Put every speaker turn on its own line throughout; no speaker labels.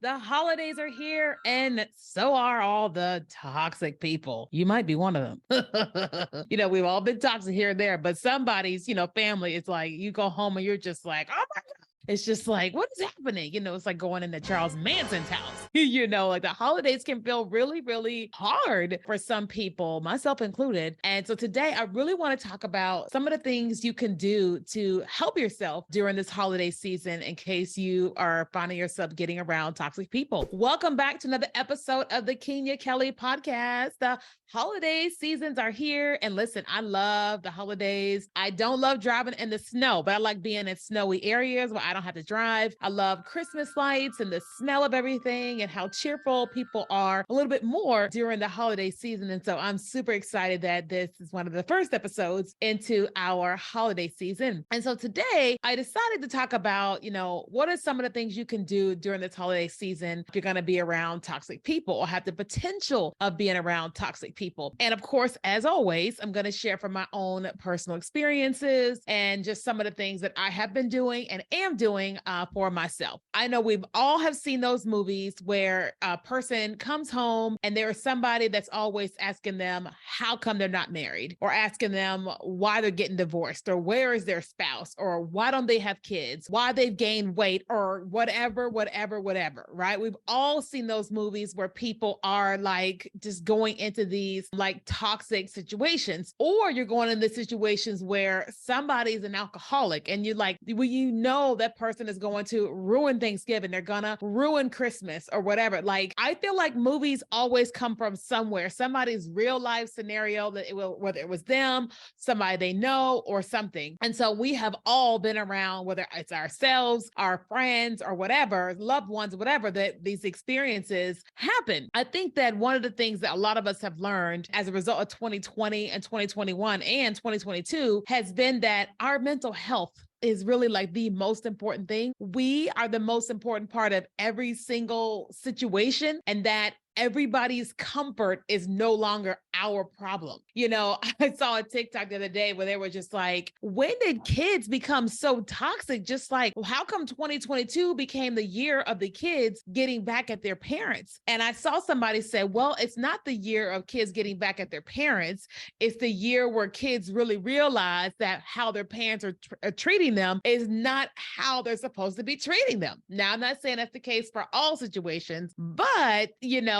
The holidays are here, and so are all the toxic people. You might be one of them. We've all been toxic here and there, but somebody's, family, it's like you go home and you're just like, oh my God. It's just like, what is happening? It's like going into Charles Manson's house. Like the holidays can feel really, really hard for some people, myself included. And so today I really want to talk about some of the things you can do to help yourself during this holiday season in case you are finding yourself getting around toxic people. Welcome back to another episode of the Keenya Kelly podcast. The holiday seasons are here. And listen, I love the holidays. I don't love driving in the snow, but I like being in snowy areas where I don't have to drive. I love Christmas lights and the smell of everything and how cheerful people are a little bit more during the holiday season. And so I'm super excited that this is one of the first episodes into our holiday season. And so today I decided to talk about, what are some of the things you can do during this holiday season if you're going to be around toxic people or have the potential of being around toxic people. And of course, as always, I'm going to share from my own personal experiences and just some of the things that I have been doing and am doing for myself. I know we've all have seen those movies where a person comes home and there is somebody that's always asking them how come they're not married, or asking them why they're getting divorced, or where is their spouse, or why don't they have kids, why they've gained weight, or whatever, right? We've all seen those movies where people are like just going into these like toxic situations, or you're going into situations where somebody's an alcoholic and that person is going to ruin Thanksgiving, they're gonna ruin Christmas or whatever. Like, I feel like movies always come from somewhere, somebody's real life scenario, whether it was them, somebody they know, or something. And so we have all been around, whether it's ourselves, our friends, or whatever, loved ones, whatever, that these experiences happen. I think that one of the things that a lot of us have learned as a result of 2020 and 2021 and 2022 has been that our mental health is really like the most important thing. We are the most important part of every single situation, and that everybody's comfort is no longer our problem. I saw a TikTok the other day where they were just like, when did kids become so toxic? Just like, well, how come 2022 became the year of the kids getting back at their parents? And I saw somebody say, well, it's not the year of kids getting back at their parents. It's the year where kids really realize that how their parents are treating them is not how they're supposed to be treating them. Now, I'm not saying that's the case for all situations, but,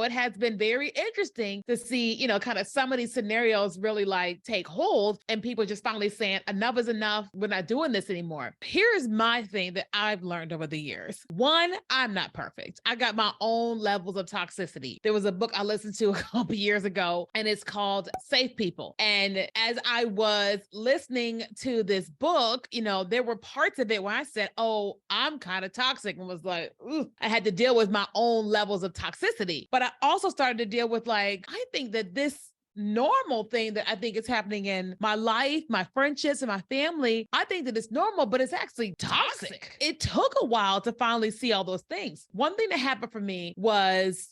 it has been very interesting to see, kind of some of these scenarios really like take hold and people just finally saying enough is enough. We're not doing this anymore. Here's my thing that I've learned over the years. One, I'm not perfect. I got my own levels of toxicity. There was a book I listened to a couple years ago and it's called Safe People. And as I was listening to this book, there were parts of it where I said, oh, I'm kind of toxic, and was like, ooh, I had to deal with my own levels of toxicity. But I also started to deal with like, I think that this normal thing that I think is happening in my life, my friendships, and my family, I think that it's normal, but it's actually toxic. It took a while to finally see all those things. One thing that happened for me was,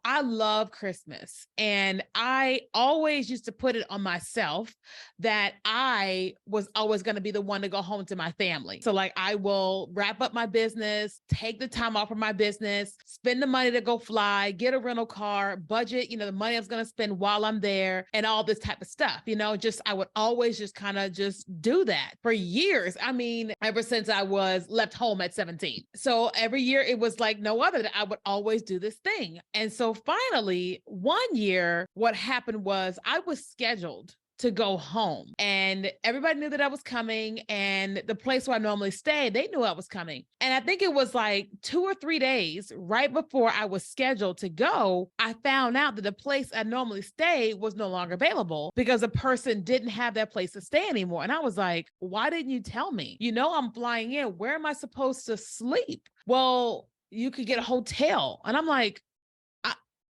I love Christmas, and I always used to put it on myself that I was always going to be the one to go home to my family. So like, I will wrap up my business, take the time off from my business, spend the money to go fly, get a rental car, budget, the money I was going to spend while I'm there, and all this type of stuff, I would always just kind of just do that for years. I mean, ever since I was left home at 17. So every year it was like no other that I would always do this thing. And so finally, one year, what happened was I was scheduled to go home, and everybody knew that I was coming, and the place where I normally stay, they knew I was coming. And I think it was like 2 or 3 days right before I was scheduled to go, I found out that the place I normally stay was no longer available because the person didn't have that place to stay anymore. And I was like, why didn't you tell me? I'm flying in. Where am I supposed to sleep? Well, you could get a hotel. And I'm like,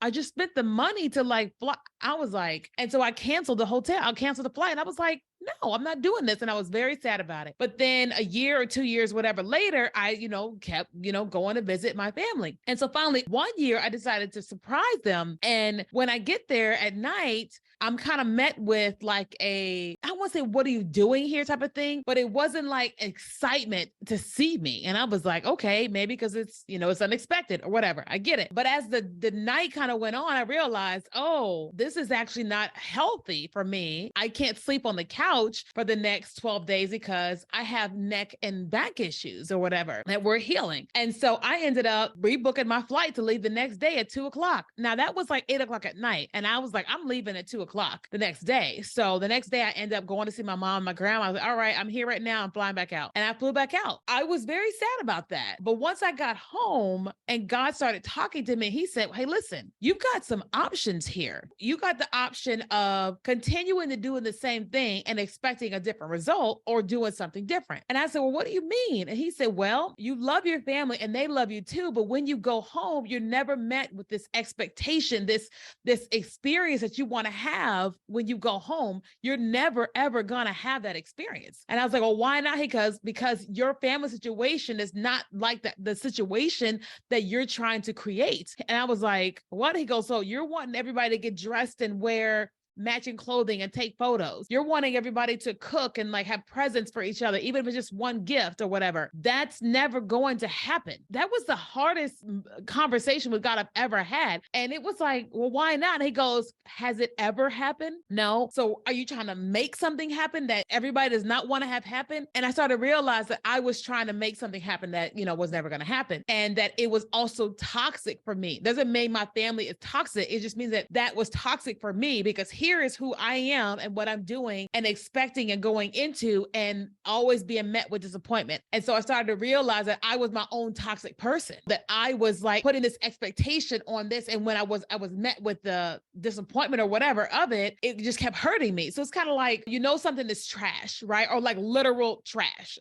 I just spent the money to like fly. I was like, and so I canceled the hotel. I canceled the flight. And I was like, no, I'm not doing this. And I was very sad about it. But then a year or 2 years, whatever later, I, kept, going to visit my family. And so finally one year I decided to surprise them. And when I get there at night, I'm kind of met with like a I won't say, what are you doing here type of thing, but it wasn't like excitement to see me. And I was like, okay, maybe because it's, it's unexpected or whatever. I get it. But as the night kind of went on, I realized, oh, this is actually not healthy for me. I can't sleep on the couch for the next 12 days because I have neck and back issues or whatever that we're healing. And so I ended up rebooking my flight to leave the next day at 2:00. Now that was like 8:00 at night. And I was like, I'm leaving at 2:00 the next day. So the next day I ended up going to see my mom and my grandma. I was like, all right, I'm here right now. I'm flying back out. And I flew back out. I was very sad about that. But once I got home and God started talking to me, he said, hey, listen, you've got some options here. You got the option of continuing to doing the same thing and expecting a different result or doing something different. And I said, well, what do you mean? And he said, well, you love your family and they love you too. But when you go home, you're never met with this expectation, this experience that you want to have when you go home. You're never, ever going to have that experience. And I was like, well, why not? Because your family situation is not like that, the situation that you're trying to create. And I was like, what? He goes, so you're wanting everybody to get dressed and wear matching clothing and take photos. You're wanting everybody to cook and like have presents for each other, even if it's just one gift or whatever. That's never going to happen. That was the hardest conversation with God I've ever had. And it was like, well, why not? And he goes, has it ever happened? No. So are you trying to make something happen that everybody does not want to have happen? And I started to realize that I was trying to make something happen that, was never going to happen. And that it was also toxic for me. Doesn't mean my family is toxic. It just means that that was toxic for me because here is who I am and what I'm doing and expecting and going into and always being met with disappointment. And so I started to realize that I was my own toxic person, that I was like putting this expectation on this. And when I was met with the disappointment or whatever of it, it just kept hurting me. So it's kind of like, something is trash, right? Or like literal trash.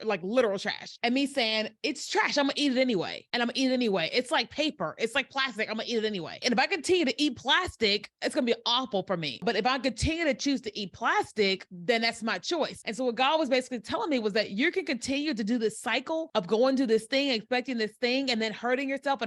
And me saying it's trash. I'm gonna eat it anyway. And I'm gonna eat it anyway. It's like paper. It's like plastic. I'm gonna eat it anyway. And if I continue to eat plastic, it's gonna be awful for me. But if I continue to choose to eat plastic, then that's my choice. And so what God was basically telling me was that you can continue to do this cycle of going to this thing, expecting this thing, and then hurting yourself,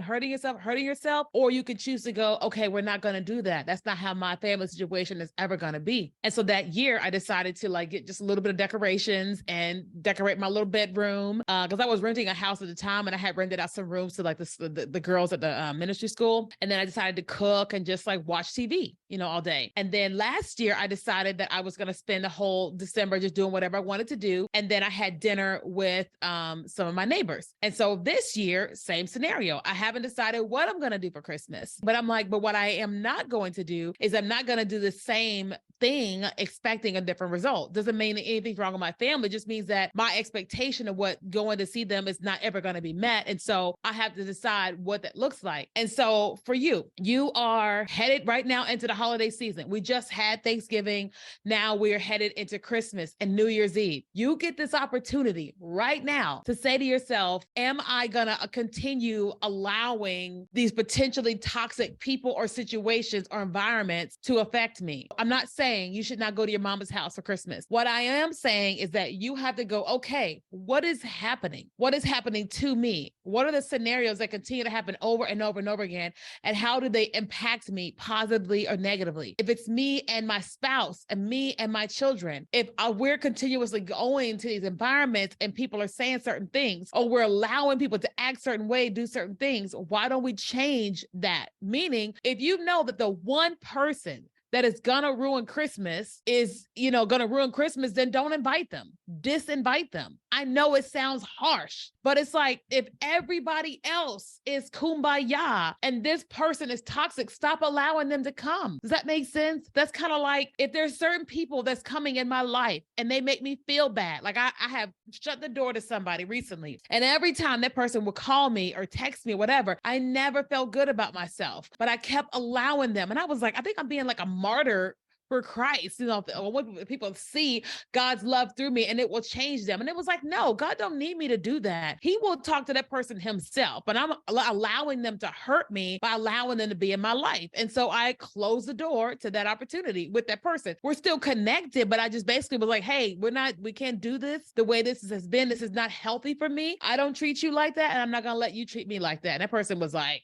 or you can choose to go, okay, we're not going to do that. That's not how my family situation is ever going to be. And so that year I decided to like get just a little bit of decorations and decorate my little bedroom. Cause I was renting a house at the time and I had rented out some rooms to like the girls at the ministry school. And then I decided to cook and just like watch TV, all day. And then last year I decided that I was going to spend the whole December just doing whatever I wanted to do. And then I had dinner with some of my neighbors. And so this year, same scenario. I haven't decided what I'm going to do for Christmas, but I'm like, but what I am not going to do is I'm not going to do the same thing expecting a different result. Doesn't mean anything's wrong with my family. It just means that my expectation of what going to see them is not ever going to be met. And so I have to decide what that looks like. And so for you are headed right now into the holiday season. We just had Thanksgiving. Now we're headed into Christmas and New Year's Eve. You get this opportunity right now to say to yourself, am I going to continue allowing these potentially toxic people or situations or environments to affect me? I'm not saying you should not go to your mama's house for Christmas. What I am saying is that you have to go, okay, what is happening? What is happening to me? What are the scenarios that continue to happen over and over and over again? And how do they impact me positively or negatively? If it's me and my spouse and me and my children, if we're continuously going to these environments and people are saying certain things, or we're allowing people to act certain way, do certain things, why don't we change that? Meaning, if you know that the one person that is gonna ruin Christmas is, gonna ruin Christmas, then don't invite them. Disinvite them. I know it sounds harsh, but it's like, if everybody else is kumbaya and this person is toxic, stop allowing them to come. Does that make sense? That's kind of like, if there's certain people that's coming in my life and they make me feel bad. Like I have shut the door to somebody recently, and every time that person would call me or text me, whatever, I never felt good about myself, but I kept allowing them. And I was like, I think I'm being like a martyr for Christ. When people see God's love through me and it will change them. And it was like, no, God don't need me to do that. He will talk to that person himself, but I'm allowing them to hurt me by allowing them to be in my life. And so I closed the door to that opportunity with that person. We're still connected, but I just basically was like, hey, we can't do this the way this has been. This is not healthy for me. I don't treat you like that. And I'm not going to let you treat me like that. And that person was like,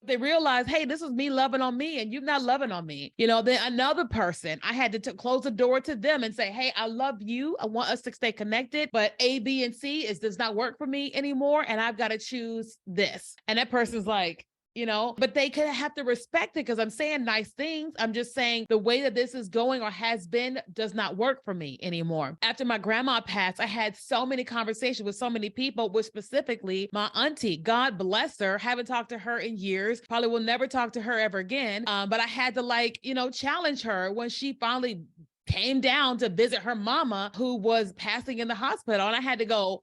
They realize, hey, this is me loving on me and you're not loving on me. Then another person, I had to close the door to them and say, hey, I love you. I want us to stay connected, but A, B, and C does not work for me anymore. And I've got to choose this. And that person's like, but they could have to respect it because I'm saying nice things. I'm just saying the way that this is going or has been does not work for me anymore. After my grandma passed, I had so many conversations with so many people, with specifically my auntie. God bless her. Haven't talked to her in years. Probably will never talk to her ever again. But I had to challenge her when she finally came down to visit her mama who was passing in the hospital. And I had to go,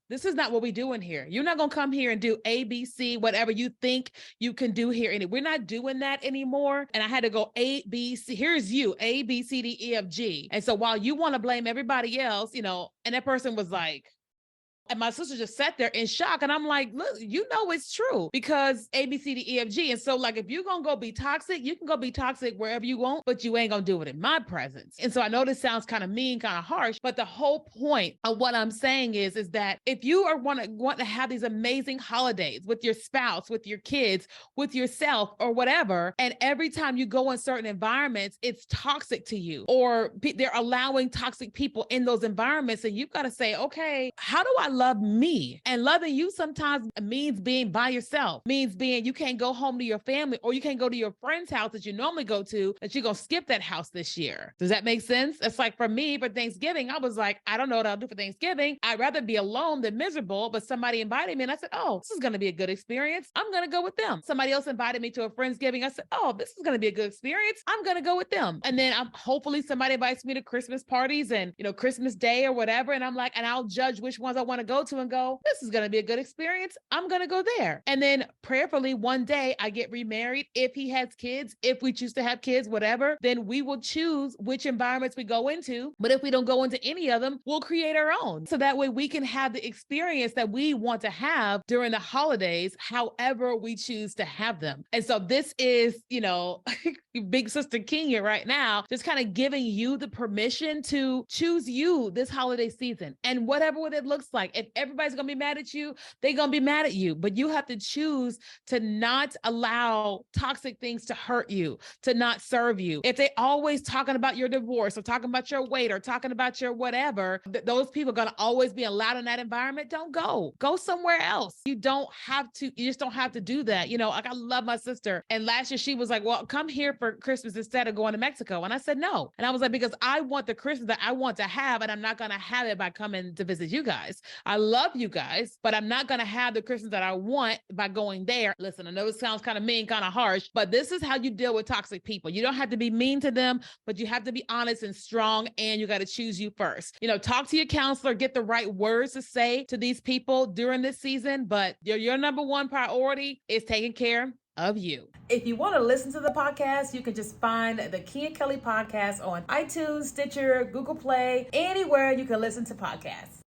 this is not what we doing here. You're not going to come here and do A, B, C, whatever you think you can do here. And we're not doing that anymore. And I had to go A, B, C, here's you, A, B, C, D, E, F, G. And so while you want to blame everybody else, and that person was like, and my sister just sat there in shock. And I'm like, look, it's true because A, B, C, D, E, F, G. And so if you're going to go be toxic, you can go be toxic wherever you want, but you ain't going to do it in my presence. And so I know this sounds kind of mean, kind of harsh, but the whole point of what I'm saying is that if you want to have these amazing holidays with your spouse, with your kids, with yourself or whatever, and every time you go in certain environments, it's toxic to you or they're allowing toxic people in those environments. And you've got to say, okay, how do I love me? And loving you sometimes means being by yourself, means being you can't go home to your family or you can't go to your friend's house that you normally go to, that you're going to skip that house this year. Does that make sense? It's like for me, for Thanksgiving, I was like, I don't know what I'll do for Thanksgiving. I'd rather be alone than miserable, but somebody invited me and I said, oh, this is going to be a good experience. I'm going to go with them. Somebody else invited me to a Friendsgiving. I said, oh, this is going to be a good experience. I'm going to go with them. And then hopefully somebody invites me to Christmas parties and, Christmas Day or whatever. And I'm like, and I'll judge which ones I want to go to and go, this is going to be a good experience. I'm going to go there. And then prayerfully one day I get remarried. If he has kids, if we choose to have kids, whatever, then we will choose which environments we go into. But if we don't go into any of them, we'll create our own. So that way we can have the experience that we want to have during the holidays, however we choose to have them. And so this is, big sister Keenya right now, just kind of giving you the permission to choose you this holiday season and whatever it looks like. If everybody's going to be mad at you, they're going to be mad at you, but you have to choose to not allow toxic things to hurt you, to not serve you. If they always talking about your divorce or talking about your weight or talking about your whatever, those people are going to always be allowed in that environment. Don't go somewhere else. You just don't have to do that. I love my sister. And last year she was like, well, come here for Christmas instead of going to Mexico. And I said, no. And I was like, because I want the Christmas that I want to have, and I'm not going to have it by coming to visit you guys. I love you guys, but I'm not going to have the Christmas that I want by going there. Listen, I know it sounds kind of mean, kind of harsh, but this is how you deal with toxic people. You don't have to be mean to them, but you have to be honest and strong, and you got to choose you first. Talk to your counselor, get the right words to say to these people during this season, but your number one priority is taking care of you. If you want to listen to the podcast, you can just find the Keenya Kelly podcast on iTunes, Stitcher, Google Play, anywhere you can listen to podcasts.